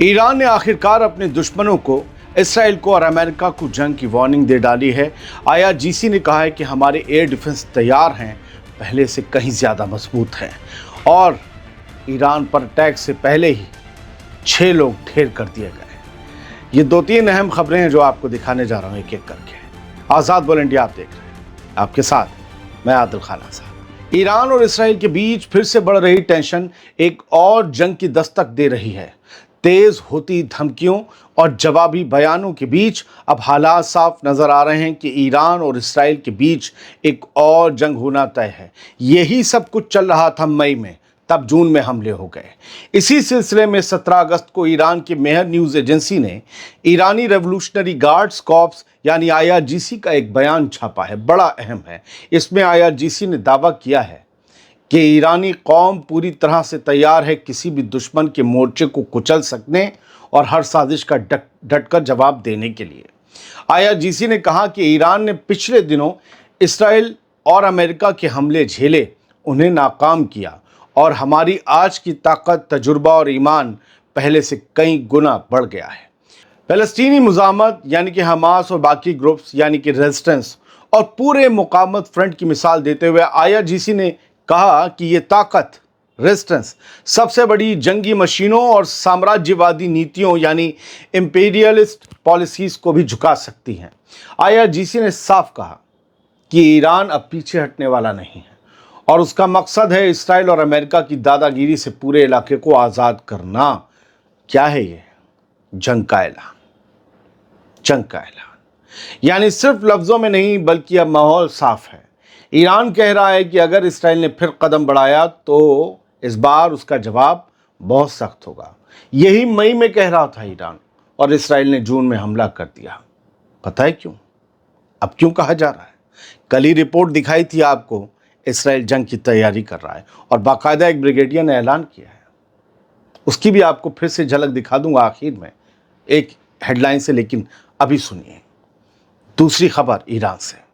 Iran ने आखिरकार अपने दुश्मनों को, इसराइल को और अमेरिका को जंग की वार्निंग दे डाली है। IRGC ने कहा है कि हमारे एयर डिफेंस तैयार हैं, पहले से कहीं ज़्यादा मजबूत हैं और ईरान पर अटैक से पहले ही 6 लोग ढेर कर दिए गए। ये 2-3 अहम खबरें हैं जो आपको दिखाने जा रहा हूँ एक एक करके। आज़ाद बोल इंडिया आप देख रहे हैं, आपके साथ मैं आदिल खान आज़ाद। ईरान और इसराइल के बीच फिर से बढ़ रही टेंशन एक और जंग की दस्तक दे रही है। तेज होती धमकियों और जवाबी बयानों के बीच अब हालात साफ नजर आ रहे हैं कि ईरान और इसराइल के बीच एक और जंग होना तय है। यही सब कुछ चल रहा था मई में, तब जून में हमले हो गए। इसी सिलसिले में 17 अगस्त को ईरान की मेहर न्यूज़ एजेंसी ने ईरानी रेवोल्यूशनरी गार्ड्स कॉर्प्स यानी IRGC का एक बयान छापा है, बड़ा अहम है। इसमें IRGC ने दावा किया है कि ईरानी कौम पूरी तरह से तैयार है किसी भी दुश्मन के मोर्चे को कुचल सकने और हर साजिश का डटकर जवाब देने के लिए। IRGC ने कहा कि ईरान ने पिछले दिनों इसराइल और अमेरिका के हमले झेले, उन्हें नाकाम किया और हमारी आज की ताकत, तजुर्बा और ईमान पहले से कई गुना बढ़ गया है। फ़लस्तीनी मुज़ाहमत यानी कि हमास और बाकी ग्रुप्स यानी कि रेजिस्टेंस और पूरे मुकावमत फ्रंट की मिसाल देते हुए IRGC ने कहा कि ये ताकत, रेजिस्टेंस सबसे बड़ी जंगी मशीनों और साम्राज्यवादी नीतियों यानी इंपीरियलिस्ट पॉलिसीज को भी झुका सकती हैं। IRGC ने साफ कहा कि ईरान अब पीछे हटने वाला नहीं है और उसका मकसद है इसराइल और अमेरिका की दादागिरी से पूरे इलाके को आज़ाद करना। क्या है ये? जंग का ऐलान। जंग का ऐलान यानी सिर्फ लफ्ज़ों में नहीं बल्कि अब माहौल साफ है। ईरान कह रहा है कि अगर इसराइल ने फिर कदम बढ़ाया तो इस बार उसका जवाब बहुत सख्त होगा। यही मई में कह रहा था ईरान, और इसराइल ने जून में हमला कर दिया। पता है क्यों? अब क्यों कहा जा रहा है? कल ही रिपोर्ट दिखाई थी आपको, इसराइल जंग की तैयारी कर रहा है और बाकायदा एक ब्रिगेडियर ने ऐलान किया है। उसकी भी आपको फिर से झलक दिखा दूंगा आखिर में एक हेडलाइन से, लेकिन अभी सुनिए दूसरी खबर ईरान से।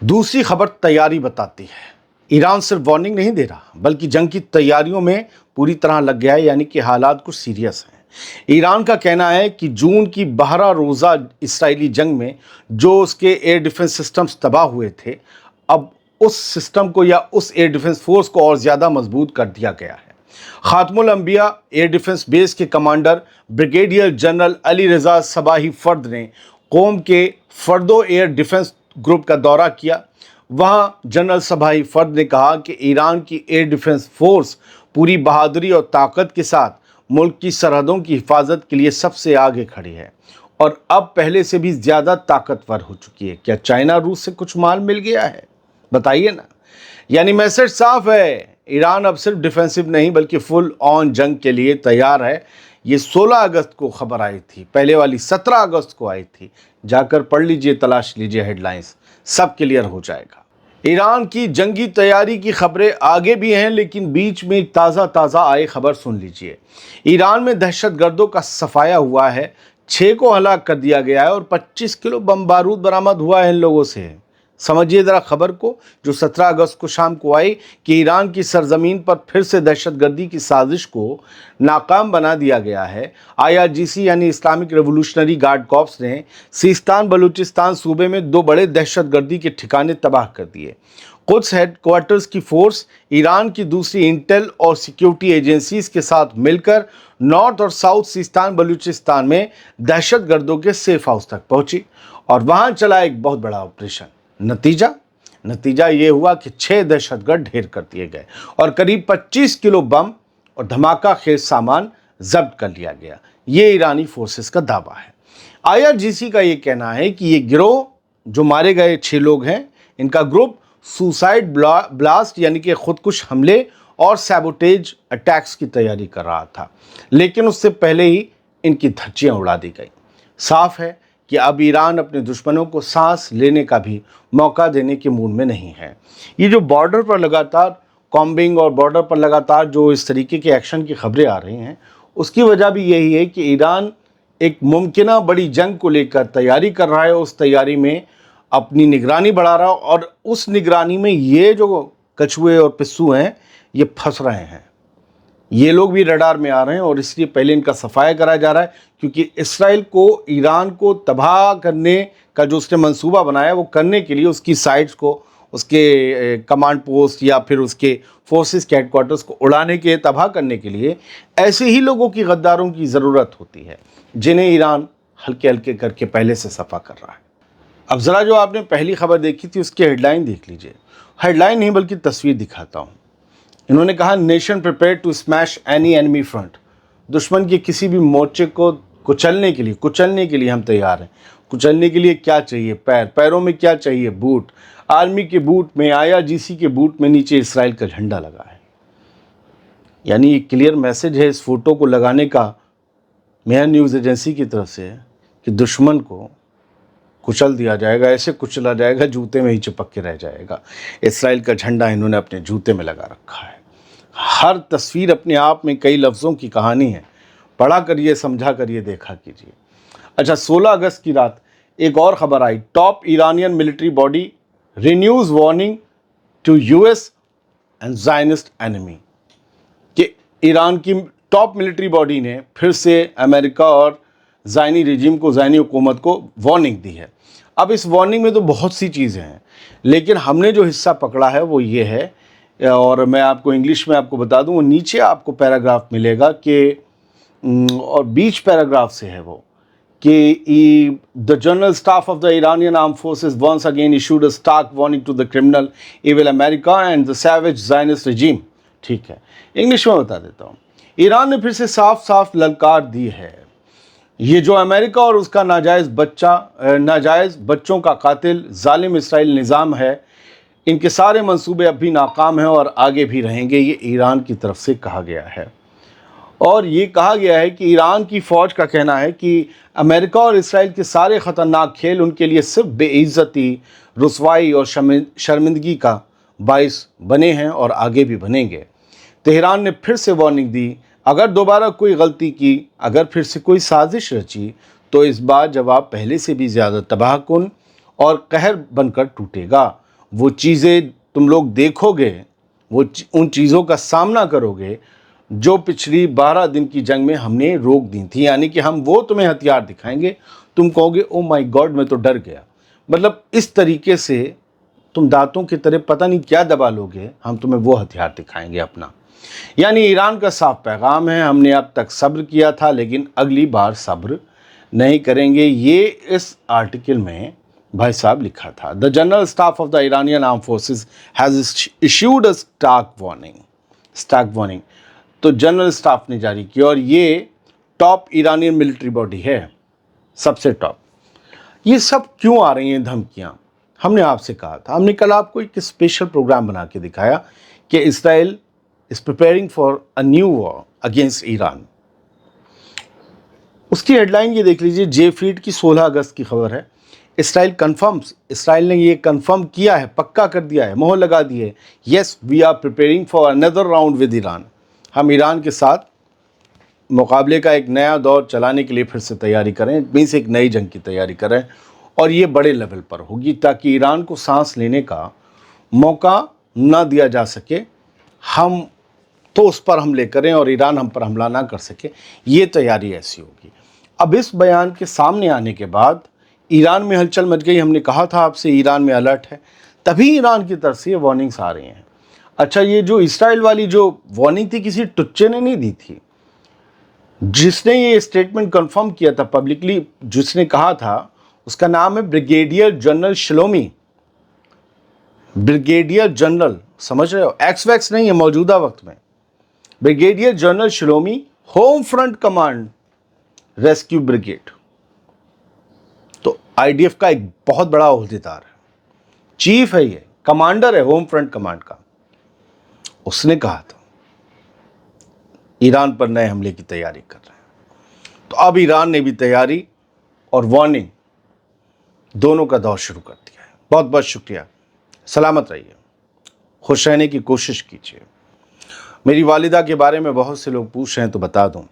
दूसरी खबर तैयारी बताती है। ईरान सिर्फ वार्निंग नहीं दे रहा बल्कि जंग की तैयारियों में पूरी तरह लग गया है, यानी कि हालात कुछ सीरियस हैं। ईरान का कहना है कि जून की 12 रोज़ा इसराइली जंग में जो उसके एयर डिफेंस सिस्टम्स तबाह हुए थे, अब उस सिस्टम को या उस एयर डिफेंस फोर्स को और ज़्यादा मजबूत कर दिया गया है। खातमुल अंबिया एयर डिफेंस बेस के commander brigadier general Ali Raza सबाही फर्द ने कौम के फर्दो एयर डिफेंस ग्रुप का दौरा किया। वहाँ जनरल सबाही फर्द ने कहा कि ईरान की एयर डिफेंस फोर्स पूरी बहादुरी और ताकत के साथ मुल्क की सरहदों की हिफाजत के लिए सबसे आगे खड़ी है और अब पहले से भी ज़्यादा ताकतवर हो चुकी है। क्या चाइना रूस से कुछ माल मिल गया है? बताइए ना। यानी मैसेज साफ है, ईरान अब सिर्फ डिफेंसिव नहीं बल्कि फुल ऑन जंग के लिए तैयार है। ये 16 अगस्त को खबर आई थी, पहले वाली 17 अगस्त को आई थी। जाकर पढ़ लीजिए, तलाश लीजिए हेडलाइंस, सब क्लियर हो जाएगा। ईरान की जंगी तैयारी की खबरें आगे भी हैं, लेकिन बीच में ताज़ा आई खबर सुन लीजिए। ईरान में दहशतगर्दों का सफाया हुआ है, 6 को हलाक कर दिया गया है और 25 किलो बम बारूद बरामद हुआ है इन लोगों से। समझिए ज़रा खबर को, जो 17 अगस्त को शाम को आई कि ईरान की सरजमीन पर फिर से दहशतगर्दी की साजिश को नाकाम बना दिया गया है। IRGC यानी इस्लामिक रेवोल्यूशनरी गार्ड कॉर्प्स ने सिस्तान बलूचिस्तान सूबे में 2 बड़े दहशतगर्दी के ठिकाने तबाह कर दिए। कुछ हेडक्वार्टर्स की फोर्स ईरान की दूसरी इंटेल और सिक्योरिटी एजेंसीज के साथ मिलकर नॉर्थ और साउथ सिस्तान बलूचिस्तान में दहशतगर्दों के सेफ हाउस तक पहुंची और वहां चला एक बहुत बड़ा ऑपरेशन। नतीजा ये हुआ कि 6 दहशतगर्द ढेर कर दिए गए और करीब 25 किलो बम और धमाका खेज सामान जब्त कर लिया गया। ये ईरानी फोर्सेस का दावा है। IRGC का ये कहना है कि ये गिरोह, जो मारे गए 6 लोग हैं, इनका ग्रुप सुसाइड ब्लास्ट यानी कि खुदकुश हमले और सैबोटेज अटैक्स की तैयारी कर रहा था, लेकिन उससे पहले ही इनकी धज्जियां उड़ा दी गई। साफ है कि अब ईरान अपने दुश्मनों को सांस लेने का भी मौका देने के मूड में नहीं है। ये जो बॉर्डर पर लगातार कॉम्बिंग और बॉर्डर पर लगातार जो इस तरीके के एक्शन की खबरें आ रही हैं, उसकी वजह भी यही है कि ईरान एक मुमकिना बड़ी जंग को लेकर तैयारी कर रहा है। उस तैयारी में अपनी निगरानी बढ़ा रहा है और उस निगरानी में ये जो कछुए और पिस्सू हैं, ये फंस रहे हैं। یہ لوگ بھی رڈار میں آ رہے ہیں، اور اس لیے پہلے ان کا صفایا کرایا جا رہا ہے، کیونکہ اسرائیل کو ایران کو تباہ کرنے کا جو اس نے منصوبہ بنایا وہ کرنے کے لیے اس کی سائٹس کو، اس کے کمانڈ پوسٹ یا پھر اس کے فورسز کے ہیڈ کوارٹرز کو اڑانے کے، تباہ کرنے کے لیے ایسے ہی لوگوں کی، غداروں کی ضرورت ہوتی ہے جنہیں ایران ہلکے ہلکے کر کے پہلے سے صفا کر رہا ہے۔ اب ذرا جو آپ نے پہلی خبر دیکھی تھی اس کی ہیڈ لائن دیکھ لیجئے، ہیڈ لائن نہیں بلکہ تصویر دکھاتا ہوں۔ انہوں نے کہا nation prepare to smash any enemy front, دشمن کے کسی بھی مورچے کو کچلنے کے لیے ہم تیار ہیں۔ کچلنے کے لیے کیا چاہیے؟ پیروں میں کیا چاہیے؟ بوٹ۔ آرمی کے بوٹ میں، IRGC کے بوٹ میں نیچے اسرائیل کا جھنڈا لگا ہے۔ یعنی یہ کلیئر میسج ہے اس فوٹو کو لگانے کا میرا نیوز ایجنسی کی طرف سے کہ دشمن کو کچل دیا جائے گا، ایسے کچلا جائے گا جوتے میں ہی چپک کے رہ جائے گا۔ اسرائیل کا جھنڈا انہوں نے اپنے جوتے میں لگا رکھا ہے۔ ہر تصویر اپنے آپ میں کئی لفظوں کی کہانی ہے، پڑھا کریے، سمجھا کریے، دیکھا کیجیے۔ اچھا، 16 اگست کی رات ایک اور خبر آئی، top Iranian military body renews warning to US and Zionist enemy, کہ ایران کی ٹاپ ملٹری باڈی نے پھر سے امریکہ اور زائنی رجیم کو، زائنی حکومت کو وارننگ دی ہے۔ اب اس وارننگ میں تو بہت سی چیزیں ہیں، لیکن ہم نے جو حصہ پکڑا ہے وہ یہ ہے، اور میں آپ کو انگلش میں آپ کو بتا دوں، وہ نیچے آپ کو پیراگراف ملے گا کہ، اور بیچ پیراگراف سے ہے وہ، کہ the general staff of the Iranian armed forces once again issued a stark warning to the criminal evil America and the savage Zionist regime۔ ٹھیک ہے، انگلش میں بتا دیتا ہوں۔ ایران نے پھر سے صاف صاف للکار دی ہے، یہ جو امریکہ اور اس کا ناجائز بچوں کا قاتل ظالم اسرائیل نظام ہے، ان کے سارے منصوبے اب بھی ناکام ہیں اور آگے بھی رہیں گے، یہ ایران کی طرف سے کہا گیا ہے۔ اور یہ کہا گیا ہے کہ ایران کی فوج کا کہنا ہے کہ امریکہ اور اسرائیل کے سارے خطرناک کھیل ان کے لیے صرف بے عزتی، رسوائی اور شرمندگی کا باعث بنے ہیں اور آگے بھی بنیں گے۔ تہران نے پھر سے وارننگ دی، اگر دوبارہ کوئی غلطی کی، اگر پھر سے کوئی سازش رچی، تو اس بار جواب پہلے سے بھی زیادہ تباہ کن اور قہر بن کر ٹوٹے گا۔ وہ چیزیں تم لوگ دیکھو گے، ان چیزوں کا سامنا کرو گے جو پچھلی 12 دن کی جنگ میں ہم نے روک دی تھی، یعنی کہ ہم وہ تمہیں ہتھیار دکھائیں گے، تم کہو گے او مائی گاڈ میں تو ڈر گیا۔ مطلب اس طریقے سے تم دانتوں کی طرح پتہ نہیں کیا دبا لوگے، ہم تمہیں وہ ہتھیار دکھائیں گے اپنا۔ یعنی ایران کا صاف پیغام ہے، ہم نے اب تک صبر کیا تھا لیکن اگلی بار صبر نہیں کریں گے۔ یہ اس آرٹیکل میں بھائی صاحب لکھا تھا، The General Staff of the Iranian Armed Forces has issued a stark warning۔ تو جنرل سٹاف نے جاری کی، اور یہ ٹاپ ایرانین ملٹری باڈی ہے، سب سے ٹاپ۔ یہ سب کیوں آ رہی ہیں دھمکیاں؟ ہم نے آپ سے کہا تھا، ہم نے کل آپ کو ایک اسپیشل پروگرام بنا کے دکھایا کہ اسرائیل is preparing for a new war against Iran. اس کی ہیڈ لائن یہ دیکھ لیجئے، جے فیڈ کی 16 اگست کی خبر ہے، اسرائیل نے یہ کنفرم کیا ہے، پکا کر دیا ہے، مہر لگا دی ہے، yes we are preparing for another round with Iran. ہم ایران کے ساتھ مقابلے کا ایک نیا دور چلانے کے لیے پھر سے تیاری کریں، مینس ایک نئی جنگ کی تیاری کریں، اور یہ بڑے لیول پر ہوگی تاکہ ایران کو سانس لینے کا موقع نہ دیا جا سکے، ہم تو اس پر حملے کریں اور ایران ہم پر حملہ نہ کر سکے، یہ تیاری ایسی ہوگی۔ اب اس بیان کے سامنے آنے کے بعد ایران میں ہلچل مچ گئی، ہم نے کہا تھا آپ سے ایران میں الرٹ ہے، تبھی ایران کی طرف سے یہ وارننگز آ رہی ہیں۔ اچھا، یہ جو اسرائیل والی جو وارننگ تھی کسی ٹچے نے نہیں دی تھی، جس نے یہ اسٹیٹمنٹ کنفرم کیا تھا پبلکلی، جس نے کہا تھا، اس کا نام ہے بریگیڈیئر جنرل شلومی۔ بریگیڈیئر جنرل، سمجھ رہے ہو، ایکس ویکس نہیں ہے، موجودہ وقت میں brigadier general Shlomi, home front command rescue brigade. تو IDF کا ایک بہت بڑا عہدیدار ہے، چیف ہے، یہ کمانڈر ہے ہوم فرنٹ کمانڈ کا۔ اس نے کہا تھا ایران پر نئے حملے کی تیاری کر رہے ہیں۔ تو اب ایران نے بھی تیاری اور وارننگ دونوں کا دور شروع کر دیا ہے۔ بہت بہت شکریہ، سلامت رہیے، خوش رہنے کی کوشش کیجیے۔ میری والدہ کے بارے میں بہت سے لوگ پوچھ رہے ہیں تو بتا دوں،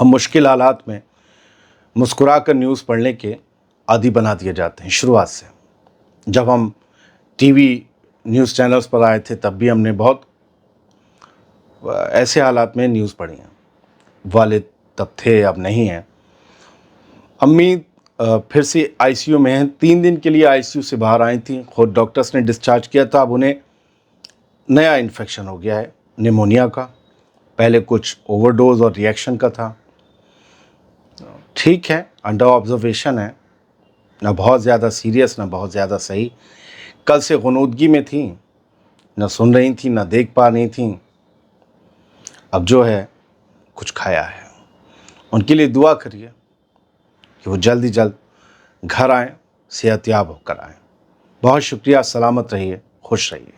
ہم مشکل حالات میں مسکرا کر نیوز پڑھنے کے عادی بنا دیے جاتے ہیں شروعات سے۔ جب ہم ٹی وی نیوز چینلز پر آئے تھے تب بھی ہم نے بہت ऐसे हालात में न्यूज़ पढ़ी हैं। वालिद तब थे, अब नहीं हैं। अम्मी फिर से आईसीयू में हैं। 3 दिन के लिए आईसीयू से बाहर आई थी, खुद डॉक्टर्स ने डिस्चार्ज किया था। अब उन्हें नया इन्फेक्शन हो गया है, निमोनिया का। पहले कुछ ओवरडोज और रिएक्शन का था। ठीक है, अंडर ऑब्जर्वेशन है, ना बहुत ज़्यादा सीरियस ना बहुत ज़्यादा सही। कल से गुनूदगी में थी, ना सुन रही थी ना देख पा रही थी। अब जो है कुछ खाया है। उनके लिए दुआ करिए कि वो जल्द ही जल्द घर आएँ, सेहतयाब होकर आएँ। बहुत शुक्रिया, सलामत रहिए, खुश रहिए।